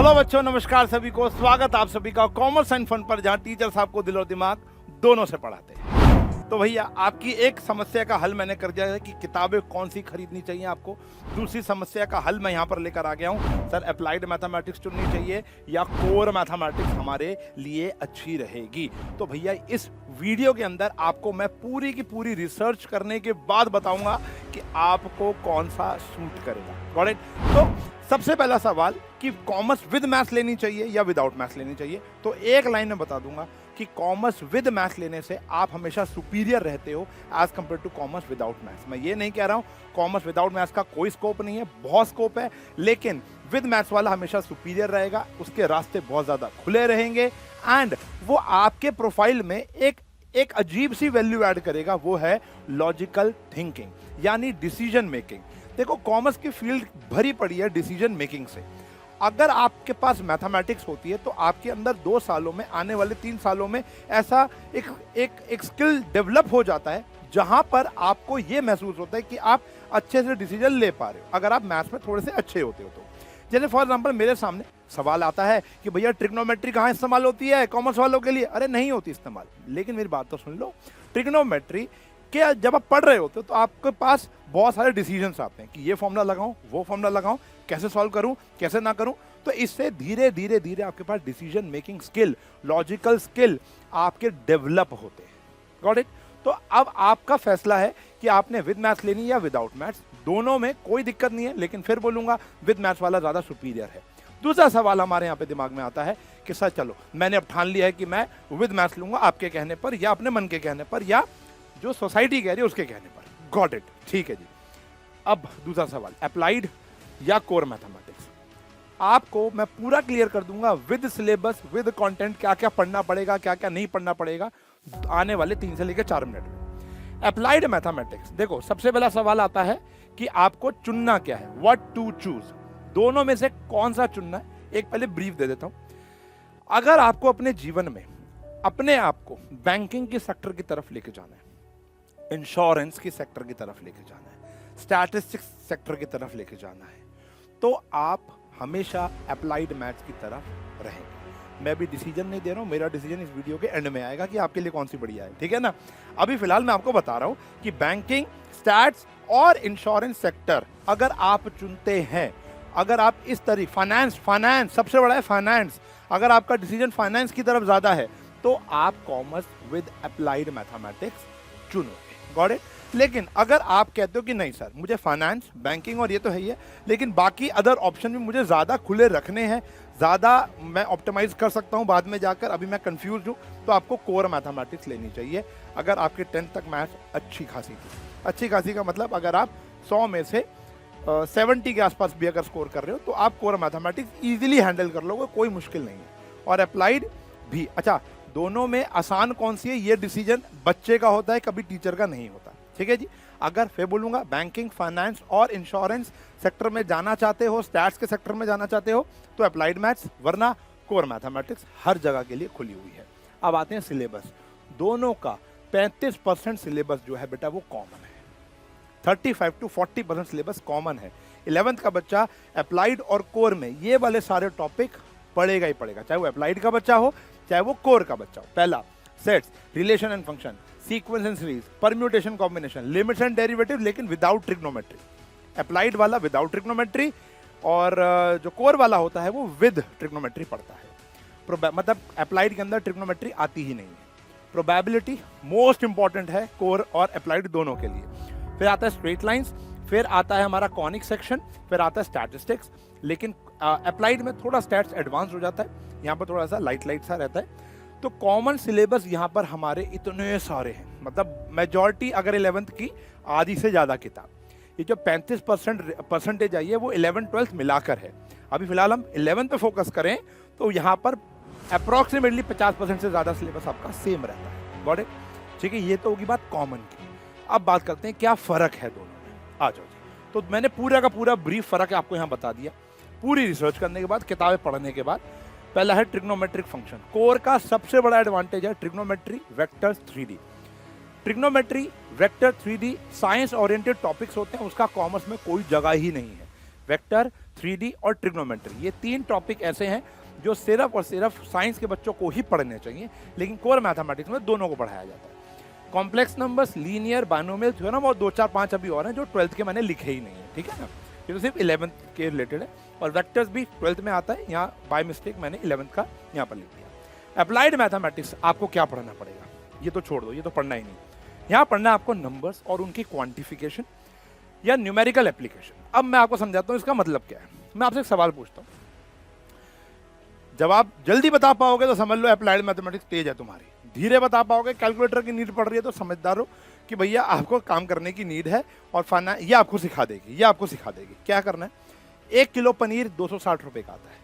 Hello बच्चों, नमस्कार सभी को। स्वागत आप सभी का कॉमर्स एंड फन पर, जहां टीचर्स आपको दिल और दिमाग दोनों से पढ़ाते हैं। तो भैया, आपकी एक समस्या का हल मैंने कर दिया है कि किताबें कौन सी खरीदनी चाहिए आपको। दूसरी समस्या का हल मैं यहाँ पर लेकर आ गया हूँ। सर, अप्लाइड मैथमेटिक्स चुननी चाहिए या कोर मैथमेटिक्स हमारे लिए अच्छी रहेगी। तो भैया, इस वीडियो के अंदर आपको मैं पूरी की पूरी रिसर्च करने के बाद बताऊंगा कि आपको कौन सा सूट करेगा। Got it? तो सबसे पहला सवाल कि कॉमर्स विद मैथ्स लेनी चाहिए या विदाउट मैथ्स लेनी चाहिए। तो एक लाइन में बता दूंगा कि कॉमर्स विद मैथ्स लेने से आप हमेशा सुपीरियर रहते हो as compared to commerce without maths. मैं ये नहीं कह रहा हूँ कॉमर्स विदाउट मैथ्स का कोई स्कोप नहीं है, बहुत स्कोप है, लेकिन विद मैथ्स वाला हमेशा सुपीरियर रहेगा। उसके रास्ते बहुत ज्यादा खुले रहेंगे एंड वो आपके प्रोफाइल में एक अजीब सी वैल्यू ऐड करेगा, वो है लॉजिकल थिंकिंग यानी डिसीजन मेकिंग। देखो, कॉमर्स की फील्ड भरी पड़ी है डिसीजन मेकिंग से। अगर आपके पास मैथमेटिक्स होती है तो आपके अंदर 2 सालों में, आने वाले 3 सालों में ऐसा एक स्किल डेवलप हो जाता है जहां पर आपको ये महसूस होता है कि आप अच्छे से डिसीजन ले पा रहे हो अगर आप मैथ्स में थोड़े से अच्छे होते हो तो। जैसे फॉर एग्जाम्पल मेरे सामने सवाल आता है कि भैया ट्रिग्नोमेट्री कहाँ इस्तेमाल होती है कॉमर्स वालों के लिए। अरे नहीं होती इस्तेमाल, लेकिन मेरी बात तो सुन लो। ट्रिग्नोमेट्री के जब आप पढ़ रहे होते हो तो आपके पास बहुत सारे डिसीजंस आते हैं कि ये फॉर्मूला लगाऊं, वो फॉर्मूला लगाऊं, कैसे सॉल्व करूं, कैसे ना करूं। तो इससे धीरे धीरे धीरे आपके पास decision making skill, logical skill आपके डेवलप होते हैं। Got it? तो अब आपका फैसला है कि आपने विद मैथ्स लेनी या विदाउट मैथ्स। दोनों में कोई दिक्कत नहीं है, लेकिन फिर बोलूंगा विद मैथ्स वाला ज्यादा सुपीरियर है। दूसरा सवाल हमारे यहाँ पे दिमाग में आता है कि सर चलो, मैंने अब ठान लिया है कि मैं विद मैथ्स लूंगा आपके कहने पर या अपने मन के कहने पर या जो सोसाइटी कह रही है उसके कहने पर। Got it? ठीक है जी। अब दूसरा सवाल, अप्लाइड या कोर मैथमेटिक्स। आपको मैं पूरा क्लियर कर दूंगा विद सिलेबस, विद कंटेंट, क्या क्या पढ़ना पड़ेगा, क्या क्या नहीं पढ़ना पड़ेगा आने वाले 3 से लेकर 4 मिनट में। अप्लाइड मैथमेटिक्स, देखो सबसे पहला सवाल आता है कि आपको चुनना क्या है, व्हाट टू चूज। दोनों में से कौन सा चुनना है, एक पहले ब्रीफ दे देता हूं। अगर आपको अपने जीवन में अपने आप को बैंकिंग के सेक्टर की तरफ लेके जाना है, इंश्योरेंस की सेक्टर की तरफ लेके जाना है, स्टैटिस्टिक्स सेक्टर की तरफ लेके जाना है, तो आप हमेशा अप्लाइड मैथ्स की तरफ रहेंगे। मैं भी डिसीजन नहीं दे रहा हूं, मेरा डिसीजन इस वीडियो के एंड में आएगा कि आपके लिए कौन सी बढ़िया है। ठीक है ना? अभी फिलहाल मैं आपको बता रहा हूं कि बैंकिंग, स्टैट्स और इंश्योरेंस सेक्टर अगर आप चुनते हैं, अगर आप इस तरीके फाइनेंस सबसे बड़ा है फाइनेंस, अगर आपका डिसीजन फाइनेंस की तरफ ज्यादा है तो आप कॉमर्स विद अप्लाइड मैथमेटिक्स चुनोगे। Got it? लेकिन अगर आप कहते हो कि नहीं सर, मुझे फाइनेंस, बैंकिंग और ये तो है ही है, लेकिन बाकी अदर ऑप्शन भी मुझे ज्यादा खुले रखने हैं, ज्यादा मैं ऑप्टिमाइज कर सकता हूं बाद में जाकर, अभी मैं कंफ्यूज हूं, तो आपको कोर मैथमेटिक्स लेनी चाहिए। अगर आपके 10th तक मैथ्स अच्छी खासी थी, अच्छी खासी का मतलब अगर आप 100 में से 70 के आसपास भी अगर स्कोर कर रहे हो तो आप कोर मैथमेटिक्स इजीली हैंडल कर लोगे, कोई मुश्किल नहीं है। और अप्लाइड भी। अच्छा, दोनों में आसान कौन सी है ये डिसीजन बच्चे का होता है, कभी टीचर का नहीं होता। ठीक है जी? अगर फिर बोलूंगा बैंकिंग, फाइनेंस और इंश्योरेंस सेक्टर में जाना चाहते हो, स्टैट्स के सेक्टर में जाना चाहते हो तो अप्लाइड मैथ्स, वरना कोर मैथमेटिक्स हर जगह के लिए खुली हुई है। अब आते हैं सिलेबस। दोनों का 35% सिलेबस जो है बेटा वो कॉमन है। 35 to 40% सिलेबस कॉमन है। 11th का बच्चा अप्लाइड और कोर में ये वाले सारे टॉपिक पढ़ेगा ही पढ़ेगा, चाहे वो अप्लाइड का बच्चा हो चाहे वो कोर का बच्चा हो। पहला sets, relation and function, sequence and series, permutation combination, limits and derivative, लेकिन विदाउट ट्रिग्नोमेट्री। अप्लाइड वाला विदाउट ट्रिग्नोमेट्री और जो कोर वाला होता है वो विद ट्रिग्नोमेट्री पढ़ता है। मतलब अप्लाइड के अंदर ट्रिग्नोमेट्री आती ही नहीं है। प्रोबेबिलिटी मोस्ट इंपॉर्टेंट है कोर और अप्लाइड दोनों के लिए। फिर आता है स्ट्रेट लाइंस, फिर आता है हमारा कॉनिक सेक्शन, फिर आता है स्टैटिस्टिक्स। लेकिन अप्लाइड में थोड़ा स्टैट्स एडवांस हो जाता है, यहाँ पर थोड़ा सा लाइट सा रहता है। तो कॉमन सिलेबस यहाँ पर हमारे इतने सारे हैं, मतलब मेजॉरिटी अगर 11th की आधी से ज्यादा किताब, ये जो 35% आई है वो 11th-12th मिलाकर है। अभी फिलहाल हम 11th पे फोकस करें तो यहाँ पर अप्रोक्सीमेटली 50% से ज्यादा सिलेबस आपका सेम रहता है। Got it? ठीक है, ये तो होगी बात कॉमन की। अब बात करते हैं क्या फर्क है दोनों में। आ जाओ जी। तो मैंने पूरा का पूरा ब्रीफ फर्क आपको यहाँ बता दिया, पूरी रिसर्च करने के बाद, किताबें पढ़ने के बाद। पहला है ट्रिग्नोमेट्रिक फंक्शन। कोर का सबसे बड़ा एडवांटेज है trigonometry, vectors, 3D। Trigonometry, vector, 3D science oriented topics होते हैं, उसका कॉमर्स में कोई जगह ही नहीं है। वेक्टर, 3D और ट्रिग्नोमेट्री। ये 3 टॉपिक ऐसे हैं जो सिर्फ और सिर्फ साइंस के बच्चों को ही पढ़ने चाहिए, लेकिन कोर मैथमेटिक्स में दोनों को पढ़ाया जाता है। Complex numbers, linear, binomial, theorem और 2-4-5 अभी और हैं जो 12th के मैंने लिखे ही नहीं है, ठीक है ना। ये तो सिर्फ 11th के रिलेटेड है, और वेक्टर्स भी 12th में आता है, यहाँ बाय मिस्टेक मैंने 11th का यहाँ पर लिख दिया। अप्लाइड मैथमेटिक्स आपको क्या पढ़ना पड़ेगा, ये तो छोड़ दो, ये तो पढ़ना ही नहीं। यहाँ पढ़ना है आपको नंबर्स और उनकी क्वांटिफिकेशन या न्यूमेरिकल एप्लीकेशन। अब मैं आपको समझाता हूँ इसका मतलब क्या है। मैं आपसे एक सवाल पूछता हूँ, जब आप जल्दी बता पाओगे तो समझ लो अप्लाइड मैथमेटिक्स तेज है तुम्हारी, धीरे बता पाओगे, कैलकुलेटर की नीड पड़ रही है तो समझदार हो कि भैया आपको काम करने की नीड है, और फाना ये आपको सिखा देगी, ये आपको सिखा देगी क्या करना है। 1 किलो पनीर 260 रुपए का आता है,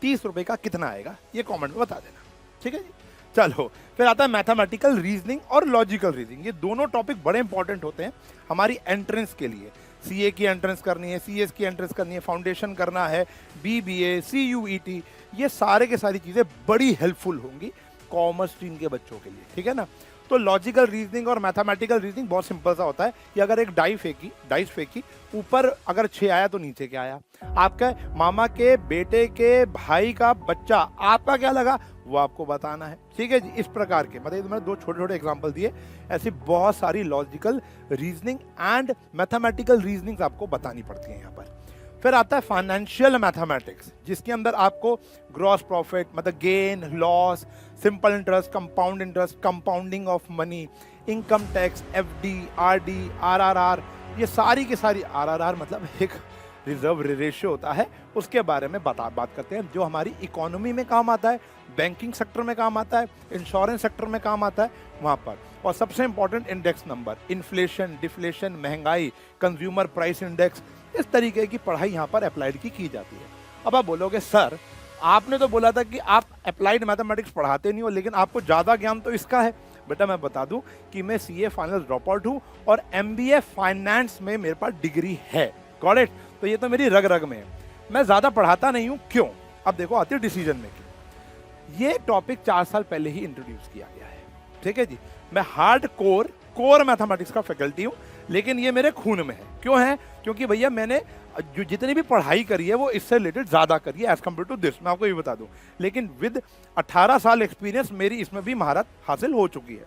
30 रुपए का कितना आएगा ये कमेंट में बता देना, ठीक है जी। चलो फिर आता है मैथमेटिकल रीजनिंग और लॉजिकल रीजनिंग। ये दोनों टॉपिक बड़े इंपॉर्टेंट होते हैं हमारी एंट्रेंस के लिए। सीए की एंट्रेंस करनी है, सीएस की एंट्रेंस करनी है, फाउंडेशन करना है, बीबीए, सीयूईटी, ये सारे के सारी चीज़ें बड़ी हेल्पफुल होंगी कॉमर्स स्ट्रीम के बच्चों के लिए, ठीक है ना। तो लॉजिकल रीजनिंग और मैथमेटिकल रीजनिंग बहुत सिंपल सा होता है कि अगर एक डाइस फेंकी, ऊपर अगर 6 आया तो नीचे क्या आया, आपके मामा के बेटे के भाई का बच्चा, आपका क्या लगा वो आपको बताना है, ठीक है जी। इस प्रकार के मतलब मैंने 2 छोटे-छोटे एग्जांपल दिए, ऐसी बहुत सारी logical reasoning and mathematical reasoning आपको बतानी पड़ती है यहाँ पर। फिर आता है फाइनेंशियल मैथमेटिक्स, जिसके अंदर आपको ग्रॉस प्रॉफिट मतलब gain loss, simple interest, compound interest, compounding of money, income tax, FD, RD, RRR, ये सारी की सारी, आरआरआर मतलब एक रिजर्व रेशियो होता है, उसके बारे में बात करते हैं, जो हमारी इकोनॉमी में काम आता है, बैंकिंग सेक्टर में काम आता है, इंश्योरेंस सेक्टर में काम आता है वहाँ पर। और सबसे important index number, inflation, deflation, महंगाई, कंज्यूमर प्राइस इंडेक्स, इस तरीके की पढ़ाई यहाँ पर अप्लाइड की जाती है। अब आप बोलोगे सर आपने तो बोला था कि आप अप्लाइड मैथमेटिक्स पढ़ाते नहीं हो, लेकिन आपको ज़्यादा ज्ञान तो इसका है। बेटा मैं बता दूं कि मैं सीए फाइनल ड्रॉप आउट हूँ और एमबीए फाइनेंस में मेरे पास डिग्री है, गॉट इट। तो ये तो मेरी रग रग में है, मैं ज़्यादा पढ़ाता नहीं हूँ, क्यों। अब देखो आती है डिसीजन मेकिंग। ये टॉपिक 4 साल पहले ही इंट्रोड्यूस किया गया है, ठीक है जी। मैं हार्ड कोर मैथमेटिक्स का फैकल्टी हूँ, लेकिन ये मेरे खून में है। क्यों है, क्योंकि भैया मैंने जो जितनी भी पढ़ाई करी है वो इससे रिलेटेड ज़्यादा करी है एज कम्पेयर टू दिस, मैं आपको ये बता दूं। लेकिन विद 18 साल एक्सपीरियंस मेरी इसमें भी महारत हासिल हो चुकी है।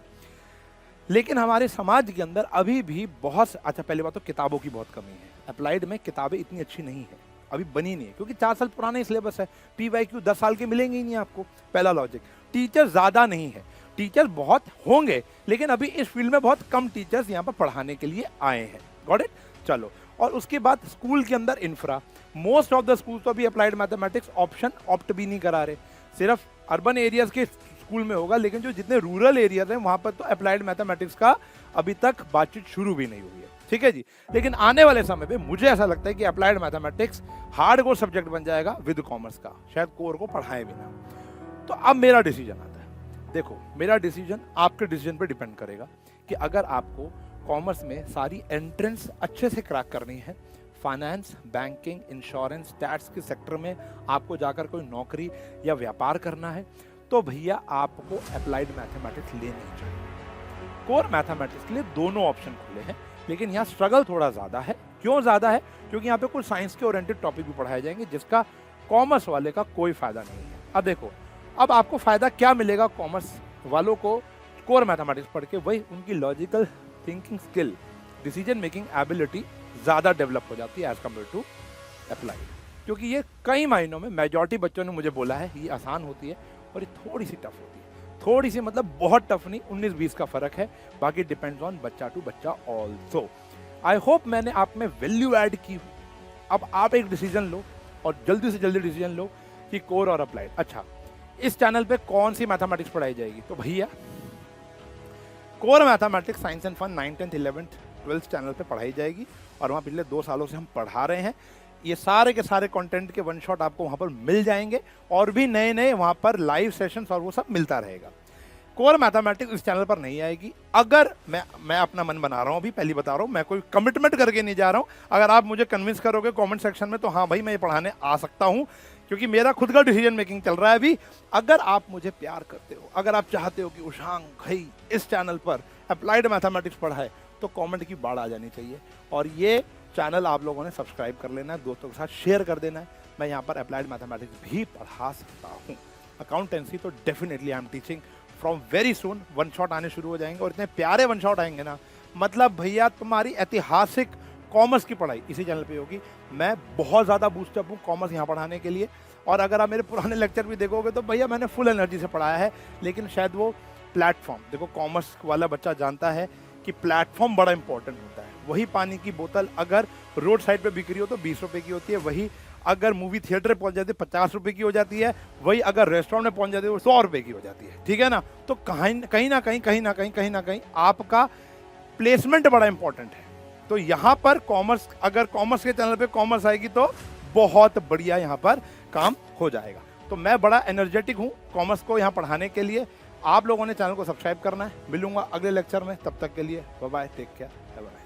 लेकिन हमारे समाज के अंदर अभी भी बहुत, अच्छा पहली बात तो किताबों की बहुत कमी है, अप्लाइड में किताबें इतनी अच्छी नहीं है, अभी बनी नहीं है, क्योंकि 4 साल पुराना सिलेबस है, PYQ 10 साल के मिलेंगे ही नहीं आपको, पहला लॉजिक। टीचर ज़्यादा नहीं है, टीचर बहुत होंगे, लेकिन अभी इस फील्ड में बहुत कम टीचर्स यहाँ पर पढ़ाने के लिए आए हैं, गॉट इट। चलो, और उसके बाद स्कूल के अंदर infra, most of the school तो अभी अप्लाइड मैथमेटिक्स ऑप्शन ऑप्ट भी नहीं करा रहे, सिर्फ अर्बन एरियाज के स्कूल में होगा, लेकिन जो जितने रूरल एरियाज हैं वहां पर तो अप्लाइड मैथमेटिक्स का अभी तक बातचीत शुरू भी नहीं हुई है, ठीक है जी। लेकिन आने वाले समय पे मुझे ऐसा लगता है कि applied mathematics hard core subject बन जाएगा विद कॉमर्स का, शायद कोर को पढ़ाए बिना। तो अब मेरा डिसीजन आता है, देखो मेरा डिसीजन आपके डिसीजन पर डिपेंड करेगा कि अगर आपको कॉमर्स में सारी एंट्रेंस अच्छे से क्रैक करनी है, फाइनेंस, बैंकिंग, इंश्योरेंस, टैक्स के सेक्टर में आपको जाकर कोई नौकरी या व्यापार करना है, तो भैया आपको अप्लाइड मैथमेटिक्स लेनी चाहिए। कोर मैथमेटिक्स के लिए दोनों ऑप्शन खुले हैं, लेकिन यहाँ स्ट्रगल थोड़ा ज़्यादा है। क्यों ज़्यादा है, क्योंकि यहाँ पे कुछ साइंस के ओरिएंटेड टॉपिक भी पढ़ाए जाएंगे जिसका कॉमर्स वाले का कोई फायदा नहीं है। अब देखो, अब आपको फायदा क्या मिलेगा कॉमर्स वालों को कोर मैथमेटिक्स पढ़ के, वही उनकी logical thinking skill, decision making ability ज़्यादा डेवलप हो जाती है एज कम्पेयर टू अप्लाइड। क्योंकि ये कई मायनों में, मेजॉरिटी बच्चों ने मुझे बोला है ये आसान होती है और ये थोड़ी सी टफ होती है, थोड़ी सी मतलब बहुत टफ नहीं, 19-20 का फर्क है, बाकी डिपेंड्स ऑन बच्चा टू बच्चा ऑल्सो। आई होप मैंने आप में वैल्यू ऐड की। अब आप एक डिसीजन लो और जल्दी से जल्दी डिसीजन लो कि कोर और अप्लाइड। अच्छा, इस चैनल पे कौन सी मैथमेटिक्स पढ़ाई जाएगी, तो भैया core mathematics science and fun 9th, 10th, 11th, 12th channel पे पढ़ाई जाएगी, और वहाँ पिछले 2 सालों से हम पढ़ा रहे हैं। ये सारे के सारे कंटेंट के वन शॉट आपको वहाँ पर मिल जाएंगे, और भी नए नए वहाँ पर लाइव सेशंस और वो सब मिलता रहेगा। कोर मैथमेटिक्स इस चैनल पर नहीं आएगी। अगर मैं अपना मन बना रहा हूँ, अभी पहली बता रहा हूँ, मैं कोई कमिटमेंट करके नहीं जा रहा हूँ। अगर आप मुझे कन्विंस करोगे कमेंट सेक्शन में तो हाँ भाई मैं ये पढ़ाने आ सकता हूँ, क्योंकि मेरा खुद का डिसीजन मेकिंग चल रहा है अभी। अगर आप मुझे प्यार करते हो, अगर आप चाहते हो कि उशांग भाई इस चैनल पर अप्लाइड मैथमेटिक्स पढ़ाए, तो कमेंट की बाढ़ आ जानी चाहिए। और ये चैनल आप लोगों ने सब्सक्राइब कर लेना है, दोस्तों के साथ शेयर कर देना है। मैं यहाँ पर अप्लाइड मैथमेटिक्स भी पढ़ा सकता हूँ। अकाउंटेंसी तो definitely I am teaching from very soon. One shot आने शुरू हो जाएंगे और इतने प्यारे वन शॉट आएंगे ना, मतलब भैया तुम्हारी ऐतिहासिक कॉमर्स की पढ़ाई इसी चैनल पे होगी। मैं बहुत ज़्यादा बूस्टअप हूँ कॉमर्स यहाँ पढ़ाने के लिए। और अगर आप मेरे पुराने लेक्चर भी देखोगे तो भैया मैंने फुल एनर्जी से पढ़ाया है, लेकिन शायद वो प्लेटफॉर्म, देखो कॉमर्स वाला बच्चा जानता है कि प्लेटफॉर्म बड़ा इंपॉर्टेंट होता है। वही पानी की बोतल अगर रोड साइड पे बिक रही हो तो 20 रुपए की होती है, वही अगर मूवी थिएटर पहुंच जाती है 50 रुपए की हो जाती है, वही अगर रेस्टोरेंट में पहुंच जाती है वो 100 रुपए की हो जाती है। ठीक है ना? तो कहीं ना कहीं आपका प्लेसमेंट बड़ा इंपॉर्टेंट है। तो यहाँ पर कॉमर्स, अगर कॉमर्स के चैनल पे कॉमर्स आएगी तो बहुत बढ़िया यहाँ पर काम हो जाएगा। तो मैं बड़ा एनर्जेटिक हूँ कॉमर्स को यहाँ पढ़ाने के लिए। आप लोगों ने चैनल को सब्सक्राइब करना है। मिलूंगा अगले लेक्चर में, तब तक के लिए bye bye, take care, bye bye.